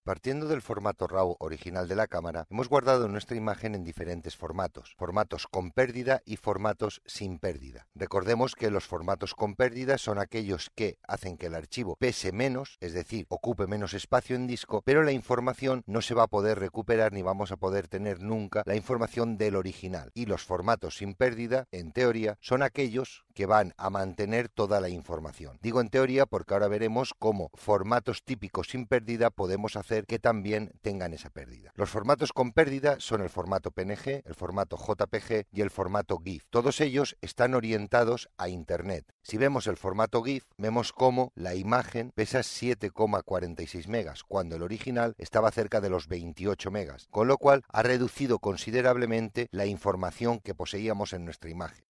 Partiendo del formato RAW original de la cámara, hemos guardado nuestra imagen en diferentes formatos, formatos con pérdida y formatos sin pérdida. Recordemos que los formatos con pérdida son aquellos que hacen que el archivo pese menos, es decir, ocupe menos espacio en disco, pero la información no se va a poder recuperar ni vamos a poder tener nunca la información del original. Y los formatos sin pérdida, en teoría, son aquellos que van a mantener toda la información. Digo en teoría porque ahora veremos cómo formatos típicos sin pérdida podemos hacer que también tengan esa pérdida. Los formatos con pérdida son el formato PNG, el formato JPG y el formato GIF. Todos ellos están orientados a Internet. Si vemos el formato GIF, vemos cómo la imagen pesa 7,46 megas, cuando el original estaba cerca de los 28 megas, con lo cual ha reducido considerablemente la información que poseíamos en nuestra imagen.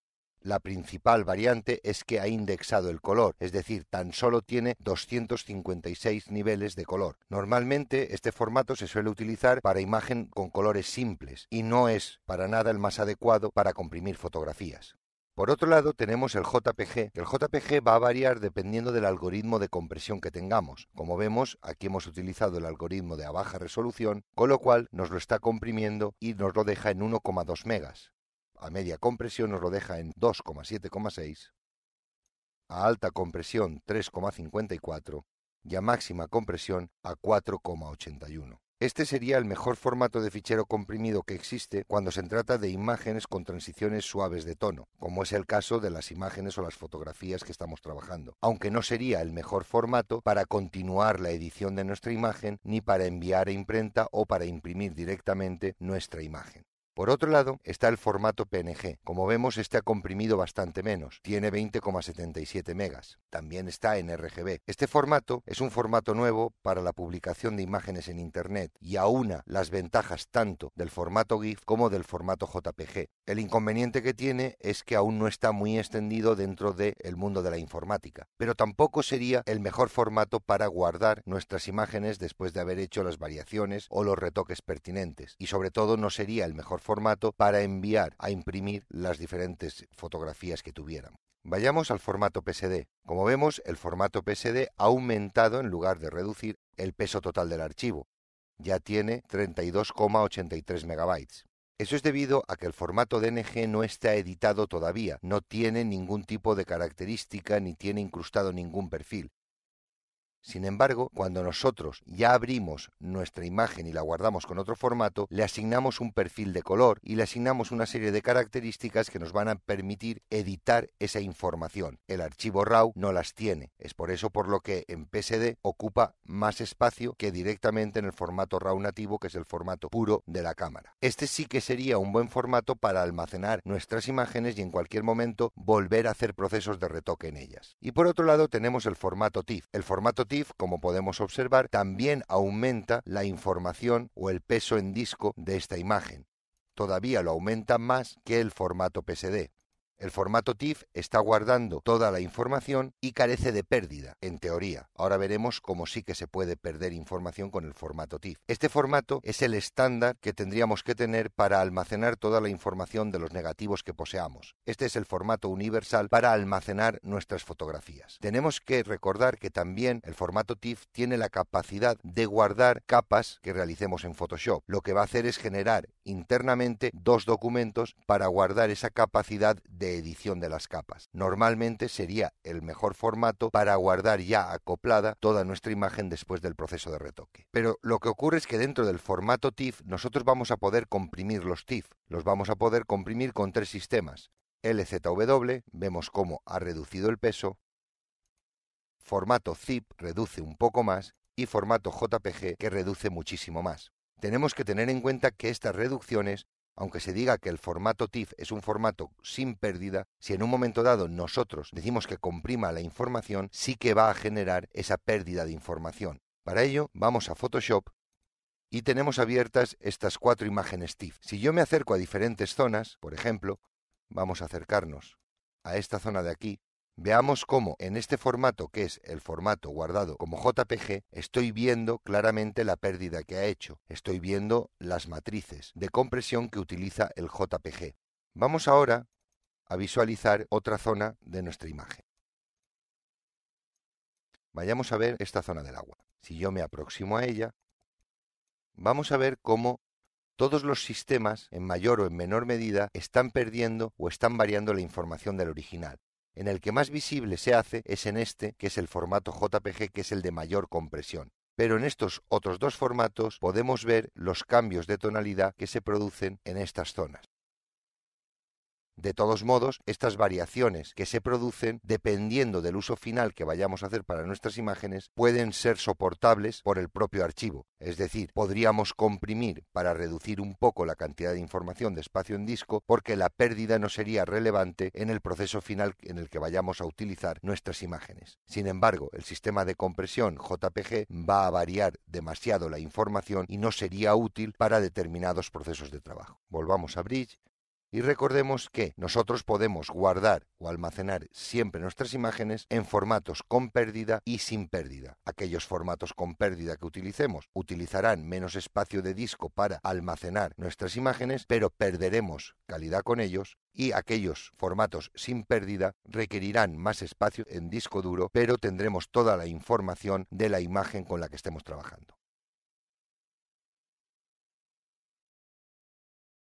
La principal variante es que ha indexado el color, es decir, tan solo tiene 256 niveles de color. Normalmente este formato se suele utilizar para imagen con colores simples y no es para nada el más adecuado para comprimir fotografías. Por otro lado tenemos el JPG, que el JPG va a variar dependiendo del algoritmo de compresión que tengamos. Como vemos, aquí hemos utilizado el algoritmo de a baja resolución, con lo cual nos lo está comprimiendo y nos lo deja en 1,2 megas. A media compresión nos lo deja en 2,7,6, a alta compresión 3,54 y a máxima compresión a 4,81. Este sería el mejor formato de fichero comprimido que existe cuando se trata de imágenes con transiciones suaves de tono, como es el caso de las imágenes o las fotografías que estamos trabajando, aunque no sería el mejor formato para continuar la edición de nuestra imagen, ni para enviar a imprenta o para imprimir directamente nuestra imagen. Por otro lado está el formato PNG. Como vemos, este ha comprimido bastante menos, tiene 20,77 megas. También está en RGB. Este formato es un formato nuevo para la publicación de imágenes en Internet y aúna las ventajas tanto del formato GIF como del formato JPG. El inconveniente que tiene es que aún no está muy extendido dentro del mundo de la informática, pero tampoco sería el mejor formato para guardar nuestras imágenes después de haber hecho las variaciones o los retoques pertinentes, y sobre todo no sería el mejor formato para enviar a imprimir las diferentes fotografías que tuviéramos. Vayamos al formato PSD. Como vemos, el formato PSD ha aumentado en lugar de reducir el peso total del archivo. Ya tiene 32,83 megabytes. Eso es debido a que el formato DNG no está editado todavía, no tiene ningún tipo de característica ni tiene incrustado ningún perfil. Sin embargo, cuando nosotros ya abrimos nuestra imagen y la guardamos con otro formato, le asignamos un perfil de color y le asignamos una serie de características que nos van a permitir editar esa información. El archivo RAW no las tiene, es por eso por lo que en PSD ocupa más espacio que directamente en el formato RAW nativo, que es el formato puro de la cámara. Este sí que sería un buen formato para almacenar nuestras imágenes y en cualquier momento volver a hacer procesos de retoque en ellas. Y por otro lado tenemos el formato TIFF. El formato TIFF, como podemos observar, también aumenta la información o el peso en disco de esta imagen. Todavía lo aumenta más que el formato PSD. El formato TIFF está guardando toda la información y carece de pérdida, en teoría. Ahora veremos cómo sí que se puede perder información con el formato TIFF. Este formato es el estándar que tendríamos que tener para almacenar toda la información de los negativos que poseamos. Este es el formato universal para almacenar nuestras fotografías. Tenemos que recordar que también el formato TIFF tiene la capacidad de guardar capas que realicemos en Photoshop. Lo que va a hacer es generar internamente dos documentos para guardar esa capacidad de edición de las capas. Normalmente sería el mejor formato para guardar ya acoplada toda nuestra imagen después del proceso de retoque. Pero lo que ocurre es que dentro del formato TIFF nosotros vamos a poder comprimir los TIFF. Los vamos a poder comprimir con tres sistemas. LZW, vemos cómo ha reducido el peso. Formato ZIP reduce un poco más y formato JPG que reduce muchísimo más. Tenemos que tener en cuenta que estas reducciones, aunque se diga que el formato TIFF es un formato sin pérdida, si en un momento dado nosotros decimos que comprima la información, sí que va a generar esa pérdida de información. Para ello vamos a Photoshop y tenemos abiertas estas cuatro imágenes TIFF. Si yo me acerco a diferentes zonas, por ejemplo, vamos a acercarnos a esta zona de aquí, veamos cómo en este formato, que es el formato guardado como JPG, estoy viendo claramente la pérdida que ha hecho. Estoy viendo las matrices de compresión que utiliza el JPG. Vamos ahora a visualizar otra zona de nuestra imagen. Vayamos a ver esta zona del agua. Si yo me aproximo a ella, vamos a ver cómo todos los sistemas, en mayor o en menor medida, están perdiendo o están variando la información del original. En el que más visible se hace es en este, que es el formato JPG, que es el de mayor compresión. Pero en estos otros dos formatos podemos ver los cambios de tonalidad que se producen en estas zonas. De todos modos, estas variaciones que se producen, dependiendo del uso final que vayamos a hacer para nuestras imágenes, pueden ser soportables por el propio archivo. Es decir, podríamos comprimir para reducir un poco la cantidad de información de espacio en disco, porque la pérdida no sería relevante en el proceso final en el que vayamos a utilizar nuestras imágenes. Sin embargo, el sistema de compresión JPG va a variar demasiado la información y no sería útil para determinados procesos de trabajo. Volvamos a Bridge. Y recordemos que nosotros podemos guardar o almacenar siempre nuestras imágenes en formatos con pérdida y sin pérdida. Aquellos formatos con pérdida que utilicemos utilizarán menos espacio de disco para almacenar nuestras imágenes, pero perderemos calidad con ellos, y aquellos formatos sin pérdida requerirán más espacio en disco duro, pero tendremos toda la información de la imagen con la que estemos trabajando.